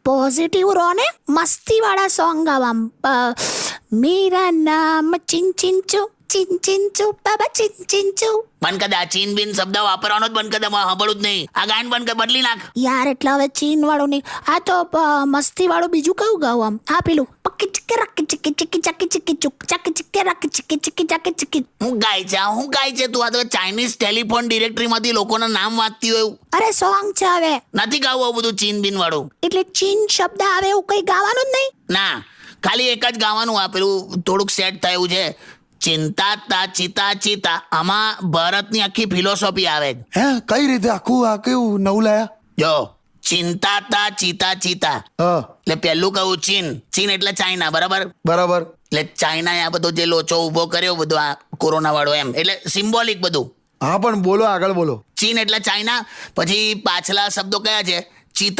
Positive રહો ને, મસ્તી વાળા સોંગ ગાવા. મેરા નામ ચિંચિંચુ ચિંચિંચુ બાબા ચિંચિંચુ. બંધ કર દે આ ચીન બિન શબ્દ વાપરવાનો જ બંધ કર દે, સાંભળું જ નહીં. આ ગાયન બંધ કર, બદલી નાખ. યાર એટલે હવે ચીન વાળું નહીં, આ તો મસ્તી વાળું બીજું કયું ગાવું આમ? આ પેલું પક્કી ચિક્કી રક્કી ચિક્કી ચિક્કી ચાકી ચિક્કી ચુક ચાકી ચિક્કી રક્કી ચિક્કી ચિક્કી ચાકી ચિક્કી. હું ગાય છે તું? આ તો ચાઇનીઝ ટેલિફોન ડિરેક્ટરીમાંથી લોકોના નામ વાંચતી હોય એવું. અરે સોંગ છે હવે, નથી ગાવું આવું બધું ચીન બિન વાળું. એટલે ચીન શબ્દ આવે એવું કઈ ગાવાનું જ નહીં. ના, ખાલી એક જ ગાવાનું. આ પેલું થોડુંક સેટ થયું છે. ચિંતા તા ચિતા ચિતા, આમાં ભારતની આખી ફિલોસોફી આવે. હે, કઈ રીતે આખું આ કેવું નવું લાયા? જો ચિંતા તા ચિતા ચિતા, હા, એટલે પહેલું કહું ચીન. ચીન એટલે ચાઇના, બરાબર? બરાબર. એટલે ચાઇનાએ આ બધો જે લોચો ઉભો કર્યો બધો આ કોરોના વાળો, એમ એટલે સિમ્બોલિક બધું. હા, પણ બોલો, આગળ બોલો. ચીન એટલે ચાઇના. પછી પાછલા શબ્દો કયા છે? ચિતા